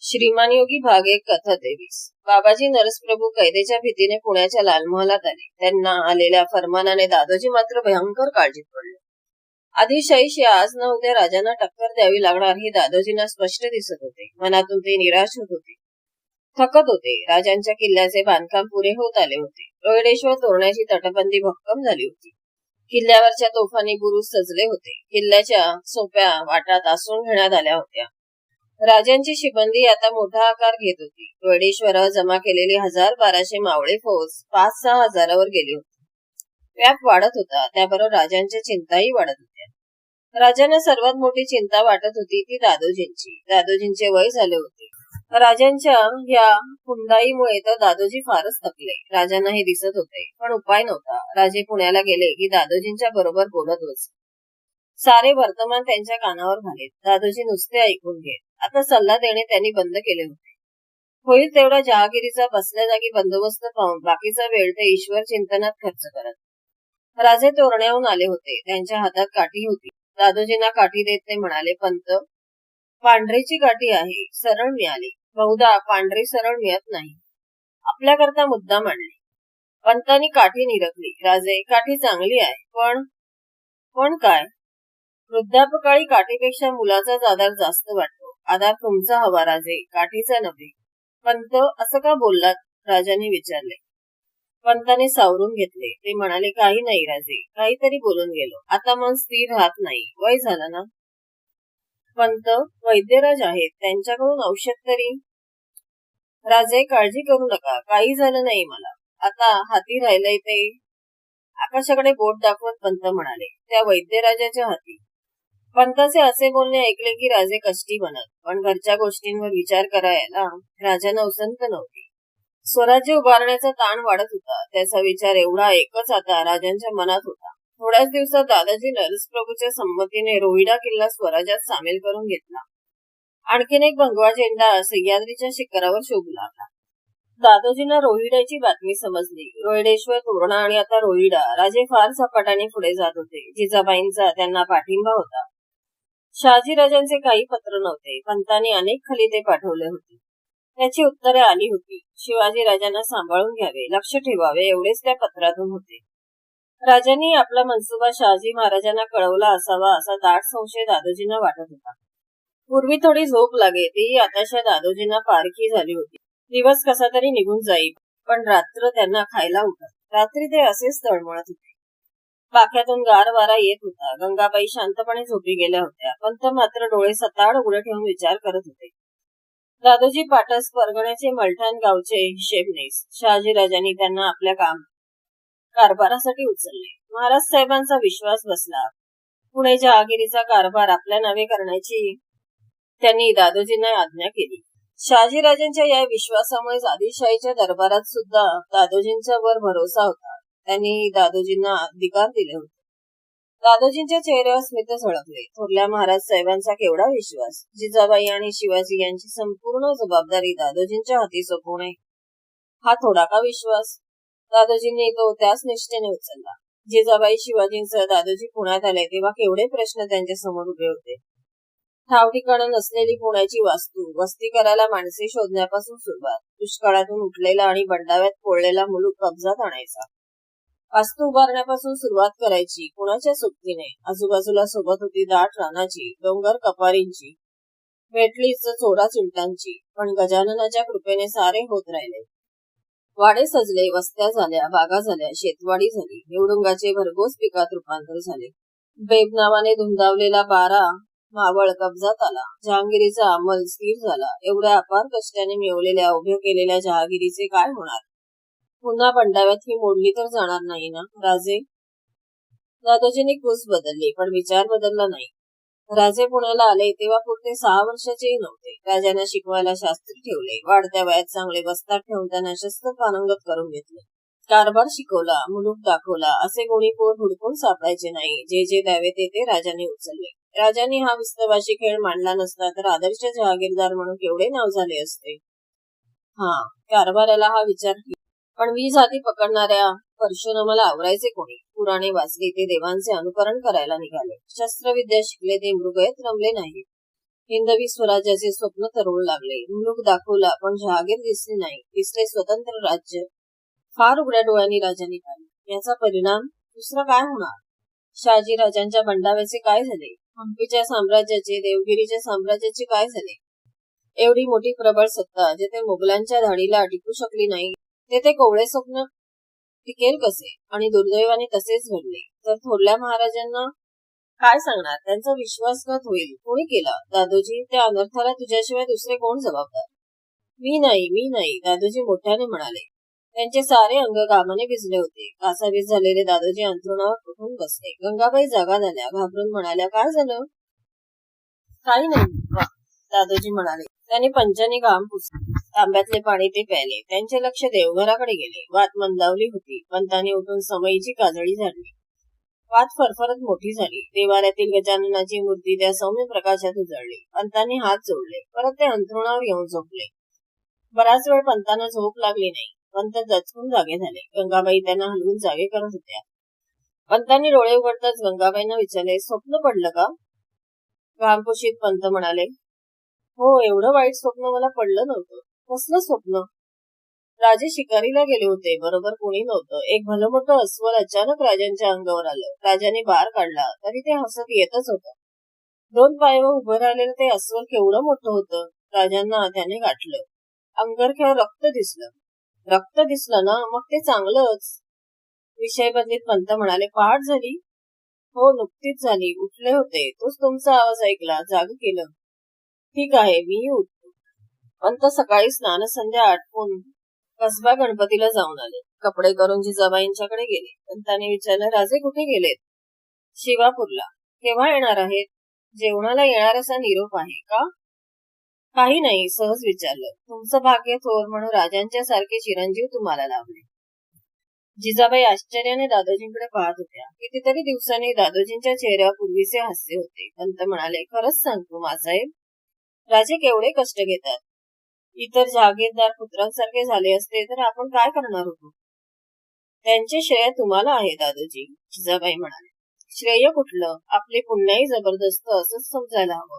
श्रीमान योगी भाग 1 कथा 23. बाबाजी नरसप्रभू कैदेच्या भीतीने पुण्याच्या लालमहालात आले. त्यांना आलेल्या फरमानाने दादोजी मात्र भयंकर काळजीत पडले. आदिशाहीशी आज ना उद्या राजांना टक्कर द्यावी लागणार हे दादोजींना स्पष्ट दिसत होते. मनातून ते निराश होत होते, थकत होते. राजांच्या किल्ल्याचे बांधकाम पुरे होत आले होते. रोहिडेश्वर तोरण्याची तटबंदी भक्कम झाली होती. किल्ल्यावरच्या तोफांनी बुरुज सजले होते. किल्ल्याच्या सोप्या वाटा तासून घेण्यात आल्या होत्या. राजांची शिबंदी आता मोठा आकार घेत होती. रोहिडेश्वरावर जमा केलेली 1000-1200 मावळे फौज 5-6 हजारावर गेली होती. व्याप वाढत होता, त्याबरोबर राजांच्या चिंताही वाढत होत्या. राजांना सर्वात मोठी चिंता वाटत होती ती दादोजींची. दादोजींचे वय झाले होते. राजांच्या या हुंदाईमुळे तर दादोजी फारच थकले. राजांना हे दिसत होते, पण उपाय नव्हता. राजे पुण्याला गेले की दादोजींच्या बरोबर बोलत बसले. सारे वर्तमान त्यांच्या कानावर घालेत. दादोजी नुसते ऐकून घेत. आता सल्ला देणे त्यांनी बंद केले होते. होईल तेवढा जहागिरीचा बसल्या जागी बंदोबस्त पाहून बाकीचा वेळ ते ईश्वर चिंतनात खर्च करत. राजे तोरण्याहून आले होते. त्यांच्या हातात काठी होती. दादोजींना काठी देत ते म्हणाले, पंत, पांढरीची काठी आहे, सरळ मिळाली. बहुधा पांढरी सरळ मिळत नाही. आपल्याकरता मुद्दा मांडली. पंतांनी काठी निरखली. राजे, काठी चांगली आहे, पण काय? वृद्धापकाळी काठीपेक्षा मुलाचाच आधार जास्त वाटतो. आधार तुमचा हवा राजे, काठीचा नव्हे. पंत, असं का बोललात? राजाने विचारले. पंताने सावरून घेतले. ते म्हणाले, काही नाही राजे, काहीतरी बोलून गेलो. आता मन स्थिर राहत नाही. वय झालं ना. पंत, वैद्यराज आहेत, त्यांच्याकडून औषध तरी. राजे, काळजी करू नका, काही झालं नाही मला. आता हाती राहिलंय ते. आकाशाकडे बोट दाखवत पंत म्हणाले, त्या वैद्यराजाच्या हाती. पंताचे असे बोलणे ऐकले की राजे कष्टी बनत, पण घरच्या गोष्टींवर विचार करायला राजांना उसंत नव्हती. स्वराज्य उभारण्याचा ताण वाढत होता. त्याचा विचार एवढा एकच आता राजांच्या मनात होता. थोड्याच दिवसात दादाजी नरसप्रभूच्या संमतीने रोहिडा किल्ला स्वराज्यात सामील करून घेतला. आणखीन एक भगवा झेंडा सह्याद्रीच्या शिखरावर शोभू लागला. दादोजींना रोहिड्याची बातमी समजली. रोहिडेश्वर, तोरणा आणि आता रोहिडा. राजे फार झपाट्याने पुढे जात होते. जिजाबाईंचा त्यांना पाठिंबा होता. शहाजी राजांचे काही पत्र नव्हते. पंतांनी अनेक खलिते पाठवले होते. त्याची उत्तरे आली होती. शिवाजी राजांना सांभाळून घ्यावे, लक्ष ठेवावे, एवढेच त्या पत्रातून होते. राजांनी आपला मनसुबा शहाजी महाराजांना कळवला असावा असा दाट संशय दादोजींना वाटत होता. पूर्वी थोडी झोप लागे, तीही आताशा दादोजींना पारखी झाली होती. दिवस कसा तरी निघून जाईल, पण रात्र त्यांना खायला उठत. रात्री ते असेच तळमळत होते. पाक्यातून गार वारा येत होता. गंगाबाई शांतपणे झोपी गेल्या होत्या. पंत मात्र डोळे सताड उघडे ठेवून विचार करत होते. दादोजी पाटस परगण्याचे मलठाण गावचे हिशेबनीस शहाजी राजांनी त्यांना आपल्या कारभारासाठी उचलले. महाराज साहेबांचा विश्वास बसला. पुणे जहागिरीचा कारभार आपल्या नावे करण्याची त्यांनी दादोजींना आज्ञा केली. शहाजी राजांच्या या विश्वासामुळे आदिलशाहीच्या दरबारात सुद्धा दादोजींच्या वर भरोसा होता. त्यांनी दादोजींना अधिकार दिले होते. दादोजींच्या चेहऱ्यावर स्मित झळकले. थोरल्या महाराज साहेबांचा केवढा विश्वास. जिजाबाई आणि शिवाजी यांची संपूर्ण जबाबदारी दादोजींच्या हाती सोपवणे हा थोडा का विश्वास. दादोजींनी तो त्याच निष्ठेने उचलला. जिजाबाई शिवाजींसह दादोजी पुण्यात आले तेव्हा केवढे प्रश्न त्यांच्या समोर उभे होते. ठाव ठिकाणं नसलेली पुण्याची वास्तू, वस्ती करायला माणसे शोधण्यापासून सुरुवात, दुष्काळातून उठलेला आणि बंडाव्यात पोळलेला मुलूक कब्जात आणायचा, वास्तू उभारण्यापासून सुरुवात करायची कुणाच्या सुट्टीने. आजूबाजूला सोबत होती दाट रानाची, डोंगर कपारींची, भेटलीच चोरा चिलटांची. पण गजाननाच्या कृपेने सारे होत राहिले. वाडे सजले, वस्त्या झाल्या, बागा झाल्या, शेतवाडी झाली, निवडुंगाचे भरघोस पिकात रूपांतर झाले. बेब नावाने धुंदावलेला 12 मावळ कब्जात आला. जहांगीरीचा अंमल स्थिर झाला. एवढ्या अपार कष्टाने मिळवलेल्या उभ्या केलेल्या जहागिरीचे काय होणार? पुन्हा बंडाव्यात ही मोडली तर जाणार नाही ना राजे. दादोजींनी कूस बदलली, पण विचार बदलला नाही. राजे पुण्याला आले तेव्हा पुढते 6 वर्षाचेही नव्हते. राजांना शिकवायला शास्त्री ठेवले. वाढत्या वयात चांगले वस्तात ठेवून त्यांना शस्त्र पारंगत करून घेतले. कारभार शिकवला, मुलूक दाखवला. असे कोणी पोर हुडकून सापडायचे नाही. जे जे द्यावे ते राजांनी उचलले. राजांनी हा विस्तवाशी खेळ मांडला नसता तर आदर्श जहागीरदार म्हणून केवढे नाव झाले असते. कारभाराला हा विचार केला. पण 20 हाती पकडणाऱ्या परशुरामाला आवरायचे कोणी? पुराणे वाचले ते देवांचे अनुकरण करायला निघाले. शस्त्रविद्या शिकले ते मृगयेत रमले नाही. हिंदवी स्वराज्याचे स्वप्न तरळू लागले. मुलूक दाखवला पण जहागीर दिसली नाही. दिसले स्वतंत्र राज्य. फार उघड्या डोळ्यांनी राजांनी पाहिले. याचा परिणाम दुसरा काय होणार? शहाजी राजांच्या बंडाव्याचे काय झाले? हंपीच्या साम्राज्याचे, देवगिरीच्या साम्राज्याचे काय झाले? एवढी मोठी प्रबळ सत्ता जेथे मुघलांच्या धाडीला टिकू शकली नाही, तेथे कोवळे स्वप्न टिकेल कसे? आणि दुर्दैवाने तसेच घडले. तर थोरल्या महाराजांना काय सांगणार? त्यांचा विश्वासघात होईल. कोणी केला? दादोजी, त्या अनर्थाला तुझ्याशिवाय दुसरे कोण जबाबदार? मी नाही, दादोजी मोठ्याने म्हणाले. त्यांचे सारे अंग घामाने भिजले होते. कासावीस झालेले दादोजी अंथरुणावर उठून बसले. गंगाबाई जागा झाल्या. घाबरून म्हणाल्या, काय झालं? काही नाही, दादोजी म्हणाले. त्यांनी पंचाने घाम पुसले. तांब्यातले पाणी ते प्यायले. त्यांचे लक्ष देवघराकडे गेले. वात मंदावली होती. पंतांनी उठून समईची काजळी झाडली. वात फरफरत मोठी झाली. देवाऱ्यातील गजाननाची मूर्ती त्या सौम्य प्रकाशात उजळली. पंतांनी हात जोडले. परत ते अंथरुणावर येऊन झोपले. बराच वेळ पंतांना झोप लागली नाही. पंत दचकून जागे झाले. गंगाबाई त्यांना हलवून जागे करत होत्या. पंतांनी डोळे उघडताच गंगाबाईंना विचारले, स्वप्न पडलं का? घामपुशीत पंत म्हणाले, हो, एवढं वाईट स्वप्न मला पडलं नव्हतं. कसलं स्वप्न? राजे शिकारीला गेले होते. बरोबर कोणी नव्हतं. एक भलं मोठं अस्वल अचानक राजांच्या अंगावर आलं. राजांनी बार काढला तरी ते हसत येतच होतं. 2 पायावर उभं राहिलेलं ते अस्वल केवढं मोठं होतं. राजांना त्याने गाठलं. अंगरख्यावर रक्त दिसलं. रक्त दिसलं ना, मग ते चांगलंच. विषय बदलीत पंत म्हणाले, पहाट झाली? हो, नुकतीच झाली. उठले होते. तोच तुमचा आवाज ऐकला. जाग केलं. ठीक आहे, मी उठतो. पंत सकाळी स्नानसंध्या आटपून कसबा गणपतीला जाऊन आले. कपडे करून जिजाबाईंच्याकडे गेले. पंतांनी विचारलं, राजे कुठे गेलेत? शिवापूरला. केव्हा येणार आहेत? जेवणाला येणार असा निरोप आहे का? काही नाही, सहज विचारलं. तुमचं भाग्य थोर म्हणून राजांच्या सारखे चिरंजीव तुम्हाला लाभले. जिजाबाई आश्चर्याने दादोजींकडे पाहत होत्या. कितीतरी दिवसांनी दादोजींच्या चेहऱ्यावर पूर्वीचे हास्य होते. पंत म्हणाले, खरंच सांगतो मासाहेब, राजे केवढे कष्ट घेतात. इतर जहागीरदार पुत्रांसारखे झाले असते तर आपण काय करणार होतो? त्यांचे श्रेय तुम्हाला आहे दादोजी, जिजाबाई म्हणाले. श्रेय कुठलं? आपली पुण्याई जबरदस्त असंच समजायला हवं.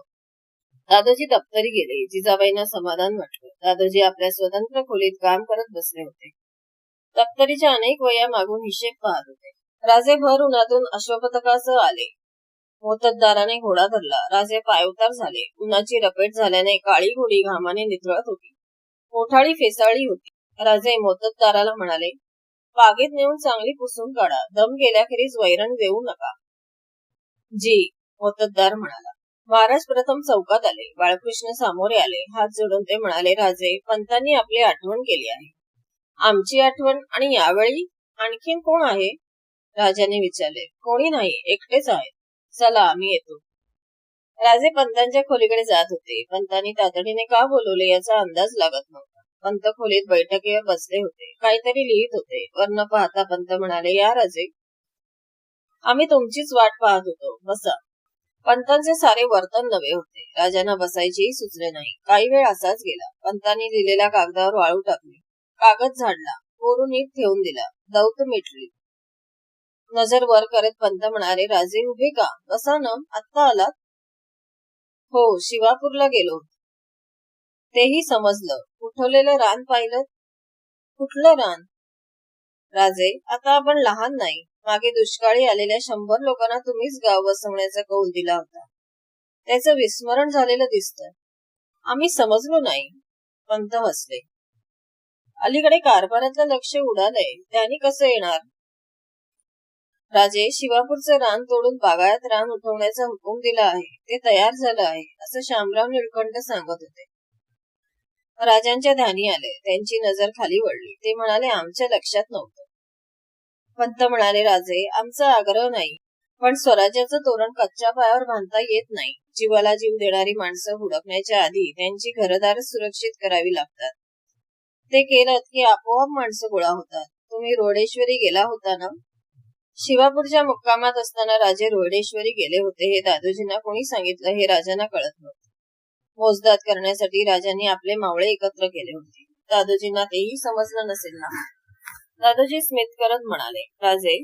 दादोजी दप्तरी गेले. जिजाबाईंना समाधान वाटलं. दादोजी आपल्या स्वतंत्र खोलीत काम करत बसले होते. दप्तरीच्या अनेक वया मागून हिशेब पाहत होते. राजे भर उन्हातून अश्वपथकासह आले. मोत्तद्दाराने घोडा धरला. राजे पायउतार झाले. उन्हाची रपेट झाल्याने काळी घोडी घामाने निथळत होती. मोठाळी फेसाळली होती. राजे मोत्तद्दाराला म्हणाले, बागेत नेऊन चांगली पुसून काढा. दम गेल्याखेरीज वैरण देऊ नका. जी, मोत्तद्दार म्हणाला. महाराज प्रथम चौकात आले. बाळकृष्ण सामोरे आले. हात जोडून ते म्हणाले, राजे, पंतांनी आपली आठवण केली आहे. आमची आठवण? आणि यावेळी आणखीन कोण आहे? राजाने विचारले. कोणी नाही, एकटेच आहेत. चला, आम्ही येतो. राजे पंतांच्या खोलीकडे जात होते. पंतांनी तातडीने का बोलवले याचा अंदाज लागत नव्हता. पंत खोलीत बैठकीवर बसले होते. काहीतरी लिहित होते. वर्ण पाहता पंत म्हणाले, या राजे, आम्ही तुमचीच वाट पाहत होतो. बसा. पंतांचे सारे वर्तन नवे होते. राजांना बसायचेही सुचले नाही. काही वेळ असाच गेला. पंतांनी लिहिलेल्या कागदावर वाळू टाकली. कागद झाडला. कोरून नीट ठेवून दिला. दौत मिटली. नजर वर करत पंत म्हणाले, राजे उभे का? बसा ना, आत्ता आलात? हो, शिवापूरला गेलो. तेही समजलं. उठवलेलं रान पाहिलं? कुठलं रान? राजे, आता आपण लहान नाही. मागे दुष्काळी आलेल्या 100 लोकांना तुम्हीच गाव बसवण्याचा कौल दिला होता. त्याचं विस्मरण झालेलं दिसतं. आम्ही समजलो नाही. पंत हसले. अलीकडे कारभारातलं लक्ष उडालंय. त्यांनी कसं येणार? राजे, शिवापूरचं रान तोडून बागायत रान उठवण्याचा हुकूम दिला आहे. ते तयार झालं आहे, असं शामराव निळकंठ सांगत होते. राजांच्या ध्यानी आले. त्यांची नजर खाली वळली. ते म्हणाले, आमच्या लक्षात नव्हतं. पंत म्हणाले, राजे, आमचा आग्रह नाही, पण स्वराज्याचं तोरण कच्च्या पायावर बांधता येत नाही. जीवाला जीव देणारी माणसं हुडकण्याच्या आधी त्यांची घरदार सुरक्षित करावी लागतात. ते केलं की आपोआप माणसं गोळा होतात. तुम्ही रोडेश्वरी गेला होता ना? शिवापूरच्या मुक्कामात असताना राजे रोडेश्वरी गेले होते हे दादोजींना कोणी सांगितलं हे राजांना कळत नव्हतं. मोजदाद करण्यासाठी राजांनी आपले मावळे एकत्र केले होते. दादोजींना तेही समजलं नसेल ना? दादोजी स्मित करत म्हणाले, राजे,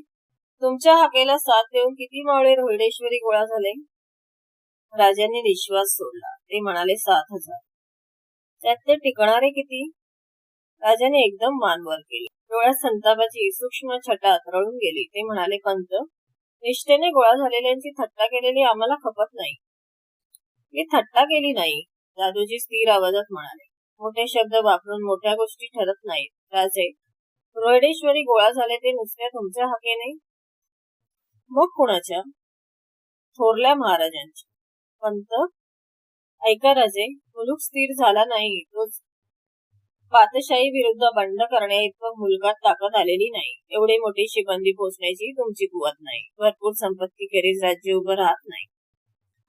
तुमच्या हाकेला साथ देऊन किती मावळे रोहिडेश्वरी गोळा झाले? राजांनी निश्वास सोडला. ते म्हणाले 7,000. त्यात ते टिकणारे किती? राजाने एकदम मान वर केली. डोळ्यात संतापाची सूक्ष्म छटा तरळून गेली. ते म्हणाले, पंत, निष्ठेने गोळा झालेल्यांची थट्टा केलेली आम्हाला खपत नाही. मी थट्टा केली नाही, दादोजी स्थिर आवाजात म्हणाले. मोठे शब्द वापरून मोठ्या गोष्टी ठरत नाहीत. राजे, रोहिडेश्वरी गोळा झाले ते नुसत्या तुमच्या हाकेने? मग कुणाच्या? थोरल्या महाराजांच्या. पंत, ऐका राजे, मुलूक स्थिर झाला नाही, तोच पातशाही विरुद्ध बंड करण्या इतकं मुलगात ताकद आलेली नाही. एवढी मोठी शिबंदी पोचण्याची तुमची कुवत नाही. भरपूर संपत्ती खेरीज राज्य उभं राहत नाही.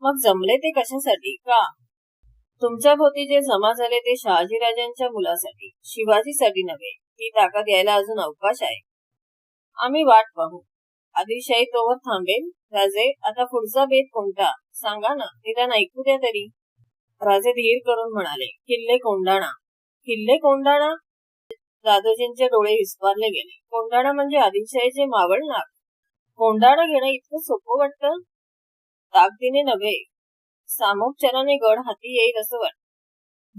मग जमले ते कशासाठी? का? तुमच्या भोवती जे जमा झाले ते शहाजीराजांच्या मुलासाठी, शिवाजीसाठी नव्हे. ती ताकद यायला अजून अवकाश आहे. आम्ही वाट पाहू. आदिलशाही तोवर थांबेल. राजे, आता पुढचा बेत कोणता? सांगा ना, निदान ऐकू द्या तरी. राजे धीर करून म्हणाले, किल्ले कोंढाणा. किल्ले कोंढाणा? दादोजींचे डोळे विस्फारले गेले. कोंढाणा म्हणजे आदिलशाहीचे मावळ नाक. कोंढाणा घेणं इतकं सोपं वाटतं? ताकदीने नव्हे, सामोपचाराने गड हाती येईल असं वाटतं.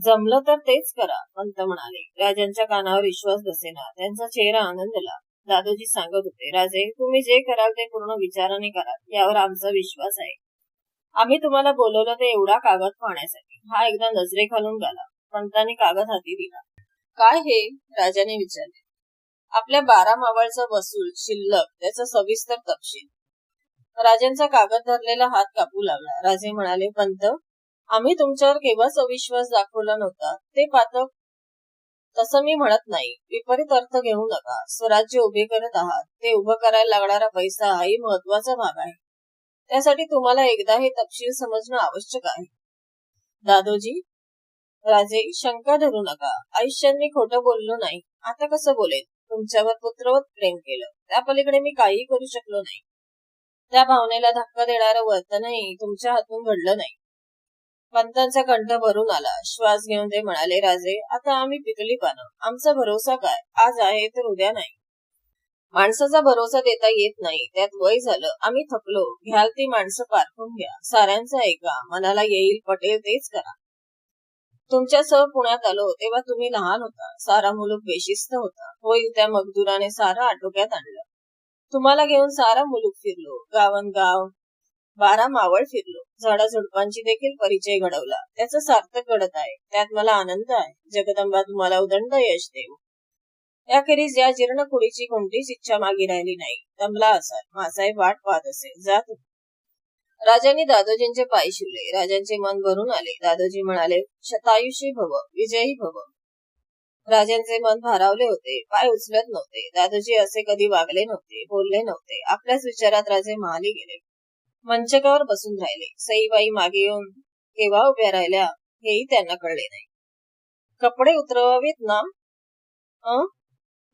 जमलं तर तेच करा, पंत म्हणाले. राजांच्या कानावर विश्वास बसेना. त्यांचा चेहरा आनंदला. दादोजी सांगत होते, राजे, तुम्ही जे कराल ते पूर्ण विचाराने कराल, यावर आमचा विश्वास आहे. आम्ही तुम्हाला बोलवलं ते एवढा कागद पाहण्यासाठी. हा एकदा नजरेखालून गेला. पंतांनी कागद हाती दिला. काय हे? राजाने विचारले. आपल्या 12 मावळचा वसूल, शिल्लक, त्याचा सविस्तर तपशील. राजांचा कागद धरलेला हात कापू लागला. राजे म्हणाले, पंत, आम्ही तुमच्यावर केव्हाच अविश्वास दाखवला नव्हता. ते पातक. तसं मी म्हणत नाही. विपरीत अर्थ घेऊ नका. स्वराज्य उभे करत आहात. ते उभं करायला लागणारा पैसा हाही महत्वाचा भाग आहे. त्यासाठी तुम्हाला एकदा हे तपशील समजणं आवश्यक आहे. दादोजी, राजे, शंका धरू नका. आयुष्यात मी खोटं बोललो नाही. आता कसं बोलेन? तुमच्यावर पुत्रवत प्रेम केलं. त्या पलीकडे मी काहीही करू शकलो नाही. त्या भावनेला धक्का देणारं वर्तनही तुमच्या हातून घडलं नाही. पंतांचा कंठ भरून आला. श्वास घेऊन ते म्हणाले, राजे, आता आम्ही पिकली पानं. आमचा भरोसा काय? आज आहे तर उद्या नाही. माणसाचा भरोसा देता येत नाही. त्यात वय झालं. आम्ही थकलो. घ्याल ती माणसं पारखून घ्या. साऱ्यांचं ऐका. मनाला येईल पटेल तेच करा. तुमच्यासह पुण्यात आलो तेव्हा तुम्ही लहान होता. सारा मुलूक बेशिस्त होता. होईल त्या मगदुराने सारा आटोक्यात आणलं. तुम्हाला घेऊन सारा मुलूक फिरलो. गावनगाव 12 मावळ फिरलो. झाडाझुडपांची देखील परिचय घडवला. त्याचं सार्थक घडत आहे. त्यात मला आनंद आहे. जगदंबा तुम्हाला उदंड यश देव. याखेरीज या जीर्ण कुडीची कोणतीच इच्छा मागे राहिली नाही. दमला असाल. मासाहेब वाट पाहत असेल. जात. राजांनी दादोजींचे पाय शिवले. राजांचे मन भरून आले. दादोजी म्हणाले, शतायुषी भव, विजयी भव. राजांचे मन भारावले होते. पाय उचलत नव्हते. दादोजी असे कधी वागले नव्हते, बोलले नव्हते. आपल्याच विचारात राजे महाली गेले. मंचकावर बसून राहिले. सईबाई मागे येऊन केव्हा उभ्या राहिल्या हेही त्यांना कळले नाही. कपडे उतरवावेत ना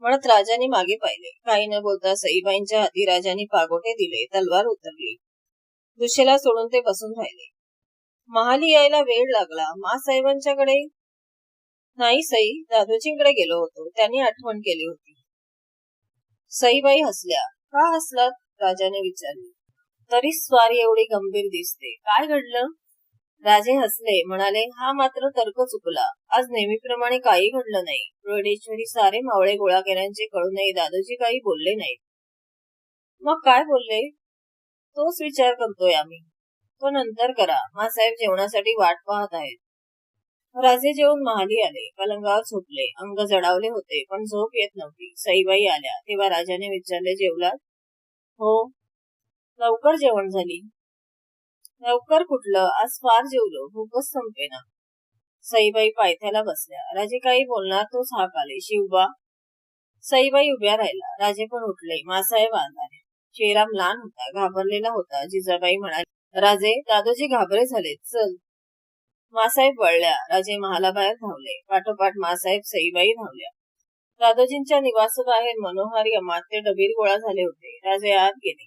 म्हणत राजांनी मागे पाहिले. काही न बोलता सईबाईंच्या हाती राजांनी पागोटे दिले. तलवार उतरली. दुशेला सोडून ते बसून राहिले. महाली यायला वेळ लागला. मासाहेबांच्याकडे नाही, सई, दादोजींकडे गेलो होतो. त्यांनी आठवण केली होती. सईबाई हसल्या. का हसलात? राजाने विचारले. तरी स्वारी एवढी गंभीर दिसते. काय घडलं? राजे हसले. म्हणाले, हा मात्र तर्क चुकला. आज नेहमीप्रमाणे काही घडलं नाही. रोहिडेश्वरी सारे मावळे गोळा केल्याचे कळूनही दादोजी काही बोलले नाहीत. मग काय बोलले? तोच विचार करतोय आम्ही. तो नंतर करा. मासाहेब जेवणासाठी वाट पाहत आहेत. राजे जेवून महाली आले. पलंगावर झोपले. अंग जडावले होते, पण झोप येत नव्हती. सईबाई आल्या तेव्हा राजाने विचारले, जेवलात? हो. लवकर जेवण झाली? लवकर कुठलं, आज फार जेवलो. भूकच संपेना. सईबाई पायथ्याला बसल्या. राजे काही बोलणार तोच हाक आले, शिवबा. सईबाई उभ्या राहिला. राजे पण उठले. मासाहेब आले. चेहरा म्लान होता, घाबरलेला होता. जिजाबाई म्हणाले, राजे, दादोजी घाबरे झालेत, चल. मासाहेब वळल्या. राजे महालाबाहेर धावले. पाठोपाठ मासाहेब, सईबाई धावल्या. दादोजींच्या निवासाबाहेर मनोहारी अमात्य डबीर गोळा झाले होते. राजे आत गेले.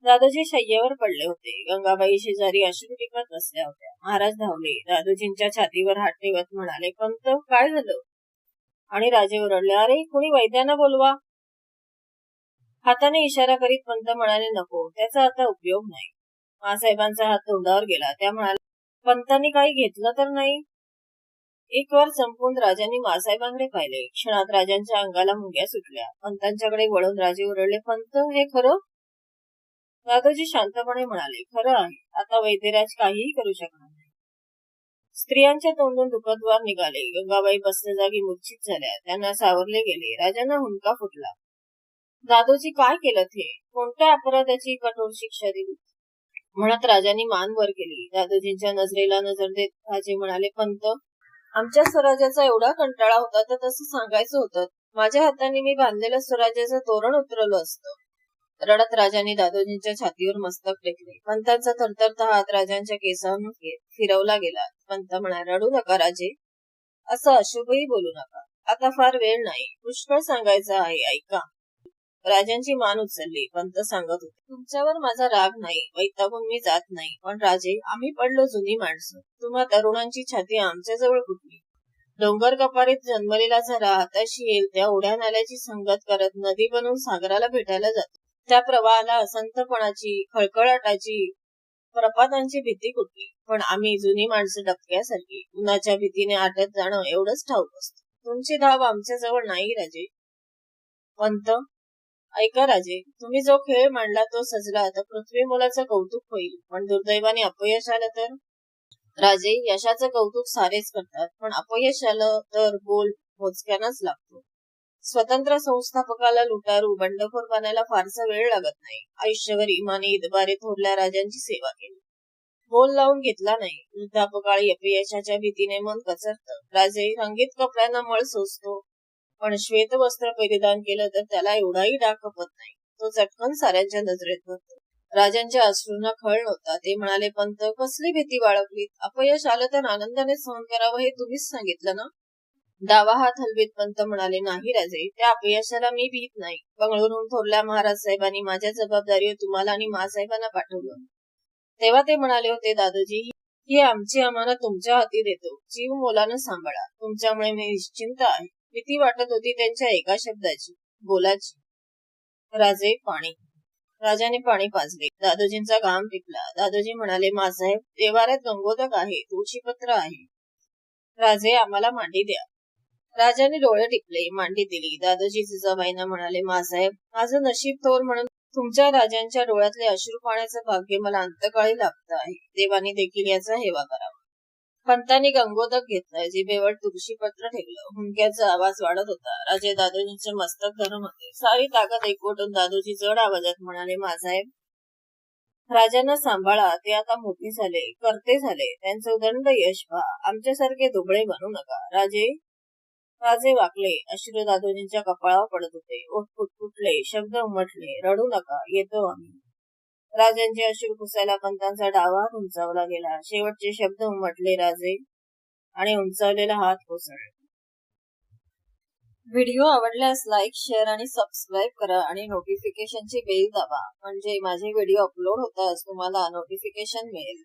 दादोजी शय्येवर पडले होते. गंगाबाई शेजारी अश्रू टिकत बसल्या होत्या. महाराज धावले. दादोजींच्या छातीवर हात ठेवत म्हणाले, पंत, काय झालं? आणि राजे ओरडले, अरे, कुणी वैद्यांना बोलवा. हाताने इशारा करीत पंत म्हणाले, नको, त्याचा आता उपयोग नाही. मासाहेबांचा हात तोंडावर गेला. त्या म्हणाले, पंतांनी काही घेतलं तर नाही. एक वार संपून राजांनी मासाहेबांकडे पाहिले. क्षणात राजांच्या अंगाला मुंग्या सुटल्या. पंतांच्याकडे वळून राजे ओरडले, पंत, हे खरं? दादोजी शांतपणे म्हणाले, खरं आहे. आता वैद्यराज काहीही करू शकणार नाही. स्त्रियांच्या तोंडून दुखद्वार निघाले. गंगाबाई बसल्या जागी मूर्छित झाल्या. त्यांना सावरले गेले. राजांना हुंदका फुटला. दादोजी, काय केलं हे? कोणत्या अपराधाची कठोर शिक्षा दिली? म्हणत राजांनी मान वर केली. दादोजींच्या नजरेला नजर देत राजे म्हणाले, पंत, आमच्या स्वराज्याचा एवढा कंटाळा होता तर तसं सांगायचं होतं. माझ्या हाताने मी बांधलेलं स्वराज्याचं तोरण उतरवलं असतं. रडत राजांनी दादोजींच्या छातीवर मस्तक टेकले. पंतांचा थरथरता हात राजांच्या केसांवर फिरवला गेला. पंत म्हणाले, रडू नका राजे, असं अशुभही बोलू नका. आता फार वेळ नाही. पुष्कळ सांगायचं आहे, ऐका. राजांची मान उचलली. पंत सांगत होते, तुमच्यावर माझा राग नाही, वैतागून मी जात नाही. पण राजे, आम्ही पडलो जुनी माणसं. तुम्हा तरुणांची छाती आमच्या जवळ कुठली? डोंगर कपारीत जन्मलेला झरा हाताशी येईल त्या उड्या नाल्याची संगत करत नदी बनून सागराला भेटायला जातो. त्या प्रवाहाला असंतपणाची, खळखळाटाची, प्रपातांची भीती कुठली? पण आम्ही जुनी माणसं डबक्यासारखी उन्हाच्या भीतीने आटत जाणं एवढंच ठाऊक असतं. तुमची धाव आमच्या जवळ नाही राजे. पंत, ऐका राजे, तुम्ही जो खेळ मांडला तो सजला तर पृथ्वी मुलाचं कौतुक होईल. पण दुर्दैवाने अपयश आलं तर? राजे, यशाचं कौतुक सारेच करतात, पण अपयश आलं तर बोल मोजक्यानाच लागतो. स्वतंत्र संस्थापकाला लुटारू, बंडखोर बनायला फारसा वेळ लागत नाही. आयुष्यभर इमानी इतबारे थोरल्या राजांची सेवा केली. बोल लावून घेतला नाही. वृद्धापकाळी अपयशाच्या भीतीने मन कचरतं. राजे, रंगीत कपड्यांना मळ सोसतो, पण श्वेत वस्त्र परिधान केलं तर त्याला एवढाही डाग खपत नाही. तो चटकन साऱ्यांच्या नजरेत भरतो. राजांच्या अश्रूंना खळ नव्हता. ते म्हणाले, पंत, कसली भीती बाळगलीत? अपयश आलं तर आनंदाने सहन करावं हे तुम्हीच सांगितलं ना? डावा हात हलवीत पंत म्हणाले, नाही राजे, त्या अपयशाला मी भीत नाही. बंगळुरूहून थोरल्या महाराज साहेबांनी माझ्या जबाबदारीवर तुम्हाला आणि मासाहेबांना पाठवलं. तेव्हा ते म्हणाले होते, दादोजी, ही आमची अमानत तुमच्या हाती देतो. जीव मोलानं सांभाळा. तुमच्यामुळे मी निश्चिंत आहे. भीती वाटत होती त्यांच्या एका शब्दाची, बोलाची. राजे, पाणी. राजाने पाणी पाजले. दादोजींचा घाम टिकला. दादोजी म्हणाले, मासाहेब, देवाऱ्यात गंगोदक आहे, तुळशीपत्र आहे. राजे, आम्हाला मांडी द्या. राजाने डोळे टिपले, मांडी दिली. दादोजी जिजाबाईंना म्हणाले, मासाहेब, माझं नशीब थोर म्हणून तुमच्या राजांच्या डोळ्यातले अश्रू पाण्याचं भाग्य मला अंतकाळी लाभतं आहे. देवानी देखील याचा हेवा करावा. पंतांनी गंगोदक घेतलं. जिभेवर तुळशीपत्र ठेवलं. हुंक्याचा आवाज वाढत होता. राजे दादोजींचे मस्तक धरून होते. सारी ताकद एकवटून दादोजी जड आवाजात म्हणाले, मासाहेब, राजांना सांभाळा. ते आता मोठे झाले, करते झाले. त्यांचं उदंड यश पहा. आमच्यासारखे दुबळे बनू नका. राजे वाकले. अश्रू दादोजींच्या कपाळावर पडत होते. ओठ फुटफुटले, शब्द उमटले. रडू नका, येतो आम्ही. राजांचे अश्रू पुसायला पंतांचा डावा हात उंचावला गेला. शेवटचे शब्द उमटले राजे आणि उंचावलेला हात कोसळला. व्हिडिओ आवडल्यास लाईक, शेअर आणि सबस्क्राईब करा आणि नोटिफिकेशनची बेल दाबा, म्हणजे माझे व्हिडिओ अपलोड होताच तुम्हाला नोटिफिकेशन मिळेल.